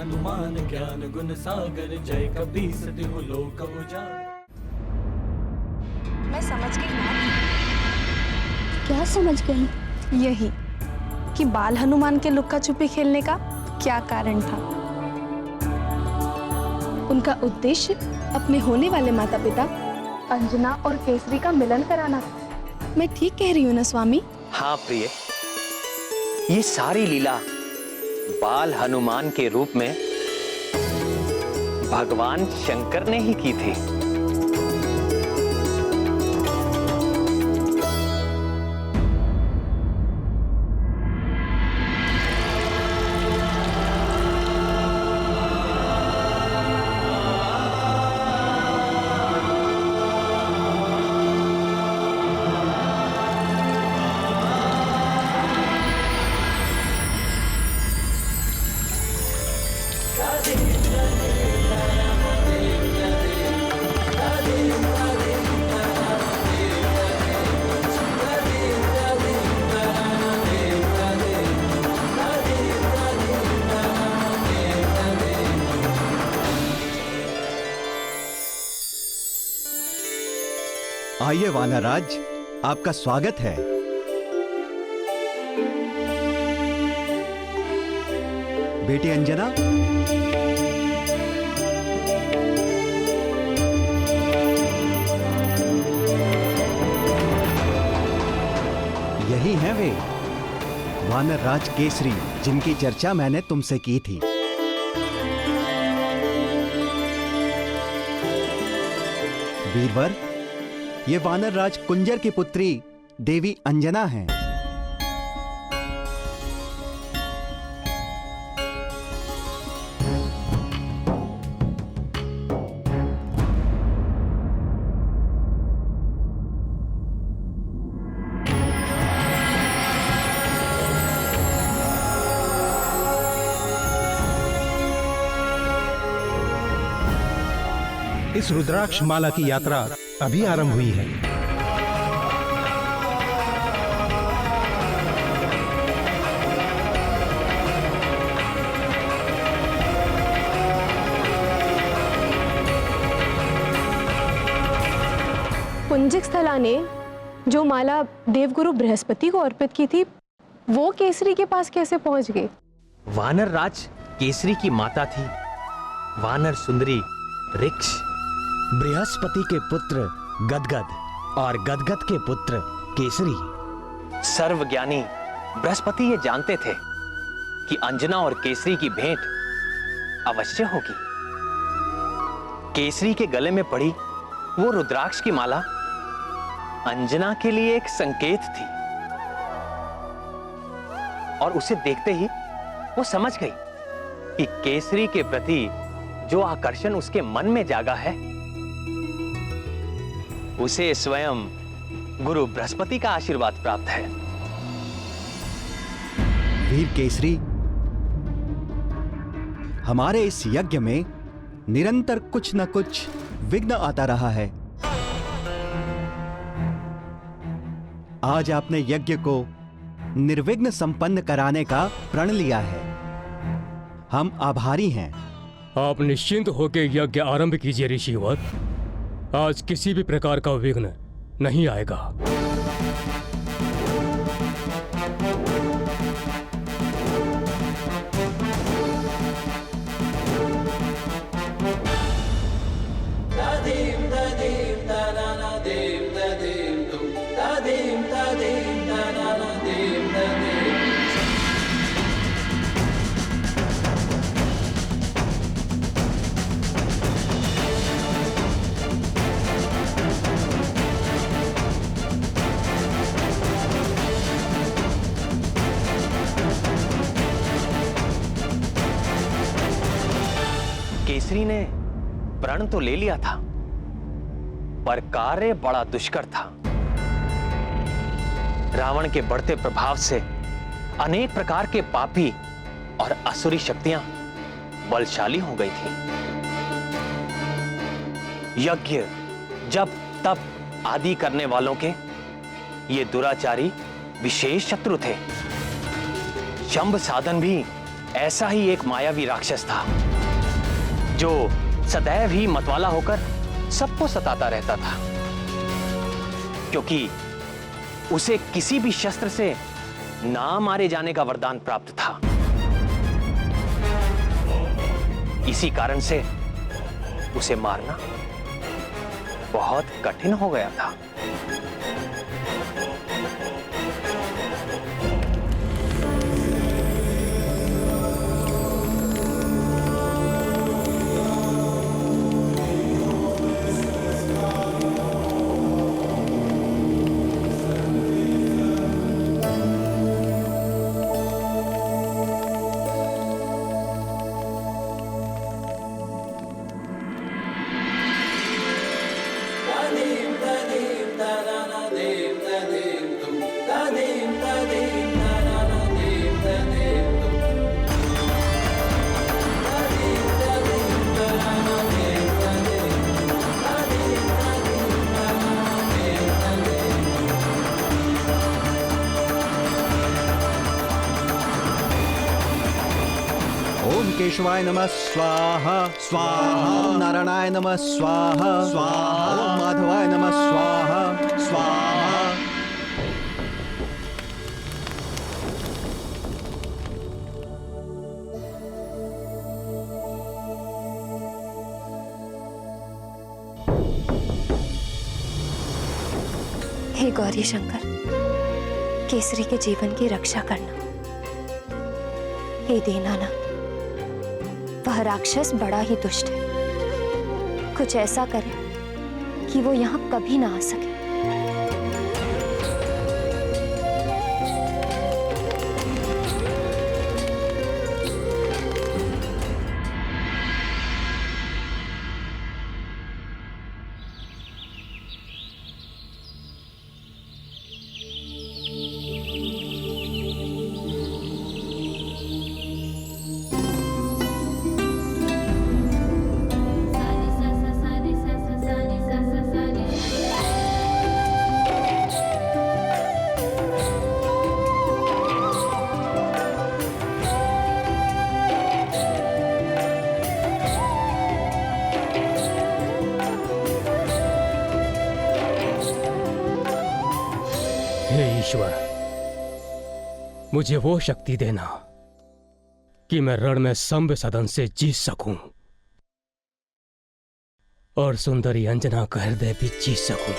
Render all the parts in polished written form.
हनुमान ज्ञान गुण सागर, जय कपीस तिहु लोक उजागर। मैं समझ गई ना। क्या समझ गई? यही कि बाल हनुमान के लुक्का छुपी खेलने का क्या कारण था। उनका उद्देश्य अपने होने वाले माता पिता अंजना और केसरी का मिलन कराना था। मैं ठीक कह रही हूँ ना स्वामी? हाँ प्रिय, ये सारी लीला बाल हनुमान के रूप में भगवान शंकर ने ही की थी। आइए वानरराज, आपका स्वागत है। बेटी अंजना, यही हैं वे वानरराज केसरी, जिनकी चर्चा मैंने तुमसे की थी। वीरवर, ये वानरराज कुंजर की पुत्री देवी अंजना हैं। इस रुद्राक्ष माला की यात्रा अभी आरंभ हुई है। पुंजिक स्थला ने जो माला देवगुरु बृहस्पति को अर्पित की थी, वो केसरी के पास कैसे पहुंच गई? वानर राज केसरी की माता थी वानर सुंदरी ऋक्ष। बृहस्पति के पुत्र गदगद और गदगद के पुत्र केसरी। सर्वज्ञानी बृहस्पति ये जानते थे कि अंजना और केसरी की भेंट अवश्य होगी। केसरी के गले में पड़ी वो रुद्राक्ष की माला अंजना के लिए एक संकेत थी, और उसे देखते ही वो समझ गई कि केसरी के प्रति जो आकर्षण उसके मन में जागा है, उसे स्वयं गुरु बृहस्पति का आशीर्वाद प्राप्त है। वीर केसरी, हमारे इस यज्ञ में निरंतर कुछ न कुछ विघ्न आता रहा है। आज आपने यज्ञ को निर्विघ्न संपन्न कराने का प्रण लिया है। हम आभारी हैं। आप निश्चिंत होकर यज्ञ आरंभ कीजिए ऋषिवर। आज किसी भी प्रकार का विघ्न नहीं आएगा। केसरी ने प्रण तो ले लिया था, पर कार्य बड़ा दुष्कर था। रावण के बढ़ते प्रभाव से अनेक प्रकार के पापी और असुरी शक्तियां बलशाली हो गई थी। यज्ञ जब तब आदि करने वालों के ये दुराचारी विशेष शत्रु थे। शंभ साधन भी ऐसा ही एक मायावी राक्षस था जो सदैव ही मतवाला होकर सबको सताता रहता था, क्योंकि उसे किसी भी शस्त्र से ना मारे जाने का वरदान प्राप्त था। इसी कारण से उसे मारना बहुत कठिन हो गया था। ओम केशवाय नमः स्वाहा स्वाहा। ओम नारायणाय नमः स्वाहा स्वाहा। ओम माधवाय नमः स्वाहा स्वाहा। हे गौरी शंकर, केसरी के जीवन की रक्षा करना। हे दीनानाथ, वह राक्षस बड़ा ही दुष्ट है। कुछ ऐसा करे कि वो यहाँ कभी ना आ सके। हे ईश्वर, मुझे वो शक्ति देना कि मैं रण में सभ्य सदन से जीत सकूं और सुंदरी अंजना का हृदय भी जीत सकूं।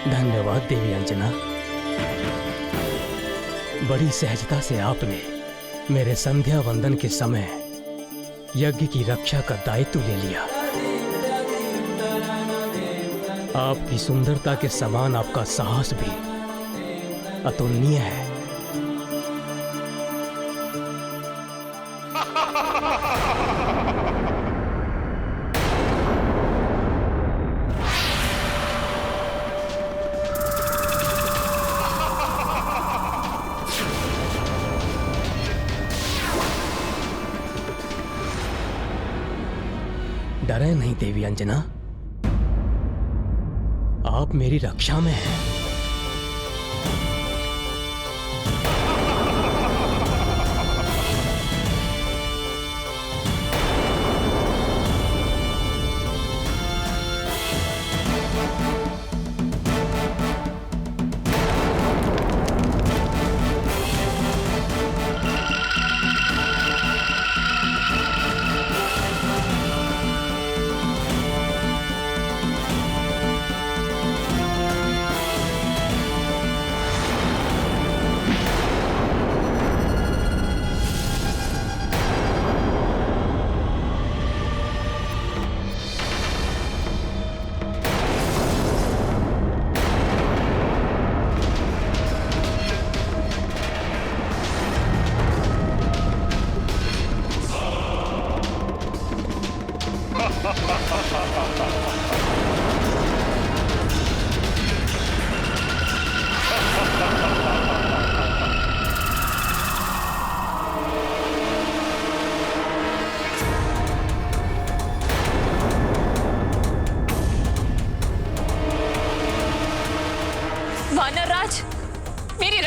धन्यवाद देवी अंजना। बड़ी सहजता से आपने मेरे संध्या वंदन के समय यज्ञ की रक्षा का दायित्व ले लिया। आपकी सुंदरता के समान आपका साहस भी अतुलनीय है। डरे नहीं देवी अंजना, आप मेरी रक्षा में हैं।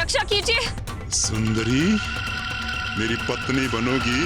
रक्षा कीजिए। सुंदरी, मेरी पत्नी बनोगी?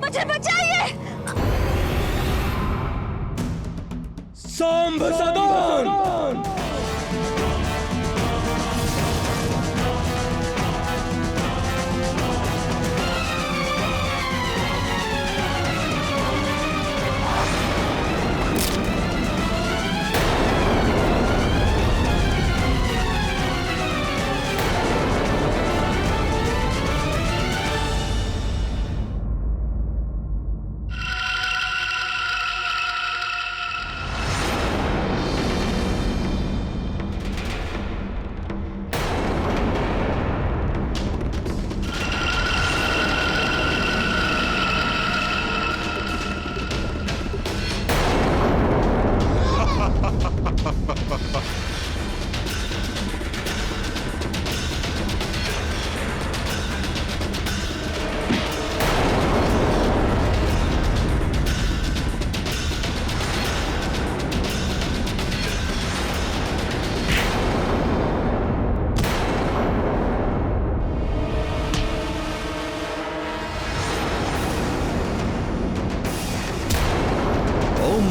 मुझे बचाइए। सांब सदान।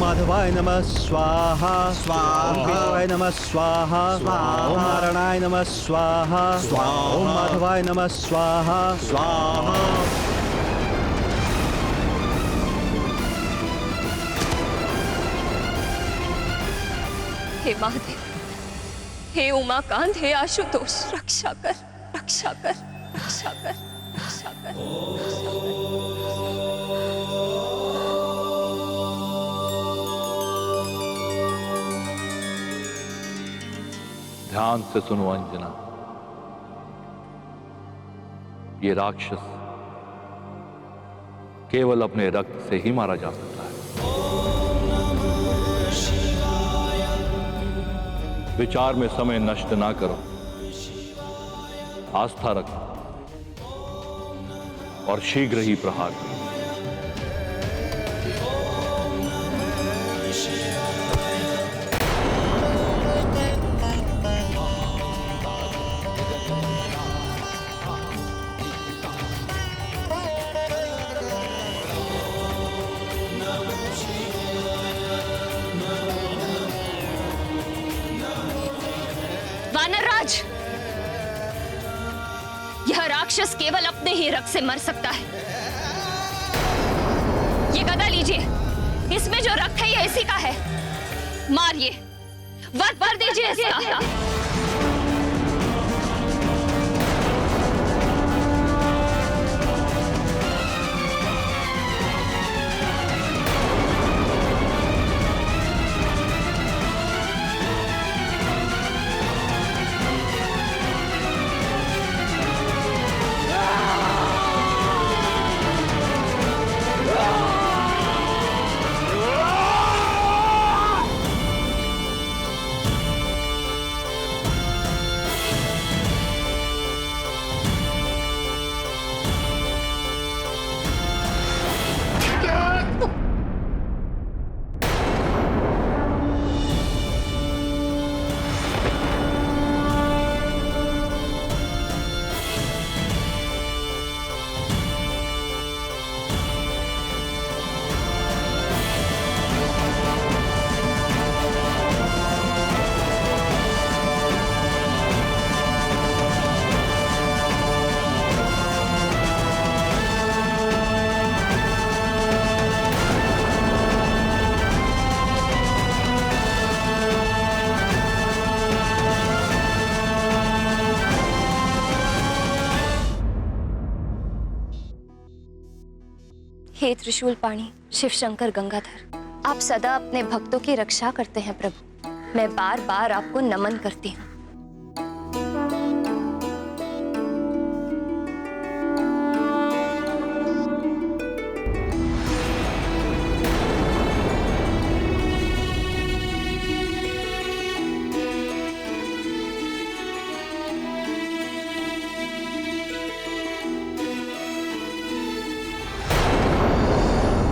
माधवाय नमः स्वाहा स्वाहा। ओम केशवाय नमः स्वाहा स्वाहा। ओम नारायणाय नमः स्वाहा स्वाहा। ओम माधवाय नमः स्वाहा स्वाहा। हे महादेव, हे उमाकांत, हे आशुतोष, रक्षा कर, रक्षा कर, रक्षा कर, रक्षा कर। ध्यान से सुनो अंजना, ये राक्षस केवल अपने रक्त से ही मारा जा सकता है। विचार में समय नष्ट ना करो, आस्था रखो और शीघ्र ही प्रहार करो। वानरराज, यह राक्षस केवल अपने ही रक्त से मर सकता है। ये गदा लीजिए, इसमें जो रक्त है यह इसी का है। मारिए, वध कर दीजिए इसका। हे त्रिशूल पाणी शिव शंकर गंगाधर, आप सदा अपने भक्तों की रक्षा करते हैं प्रभु। मैं बार बार आपको नमन करती हूँ।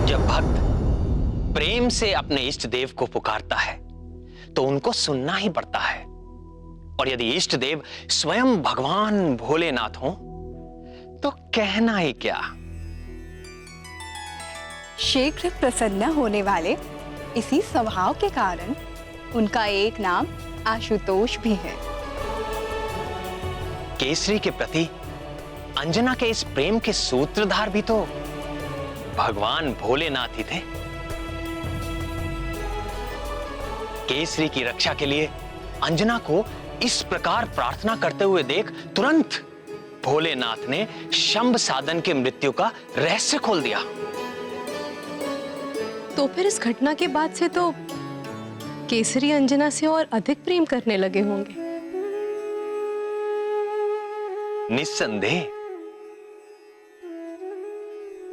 जब भक्त प्रेम से अपने इष्ट देव को पुकारता है तो उनको सुनना ही पड़ता है। और यदि इष्ट देव स्वयं भगवान भोलेनाथ हो तो कहना ही क्या। शीघ्र प्रसन्न होने वाले इसी स्वभाव के कारण उनका एक नाम आशुतोष भी है। केसरी के प्रति अंजना के इस प्रेम के सूत्रधार भी तो भगवान भोलेनाथ ही थे। केसरी की रक्षा के लिए अंजना को इस प्रकार प्रार्थना करते हुए देख तुरंत भोलेनाथ ने शंभ साधन के मृत्यु का रहस्य खोल दिया। तो फिर इस घटना के बाद से तो केसरी अंजना से और अधिक प्रेम करने लगे होंगे। निस्संदेह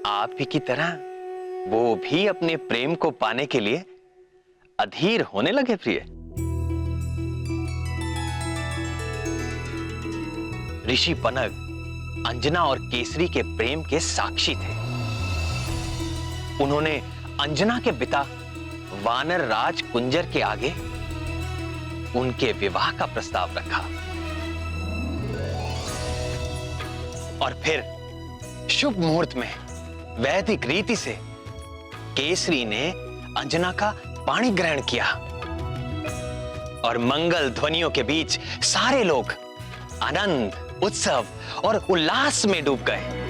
आप ही की तरह वो भी अपने प्रेम को पाने के लिए अधीर होने लगे प्रिय। ऋषि पनग अंजना और केसरी के प्रेम के साक्षी थे। उन्होंने अंजना के पिता वानर राज कुंजर के आगे उनके विवाह का प्रस्ताव रखा और फिर शुभ मुहूर्त में वैदिक रीति से केसरी ने अंजना का पाणी ग्रहण किया और मंगल ध्वनियों के बीच सारे लोग आनंद, उत्सव और उल्लास में डूब गए।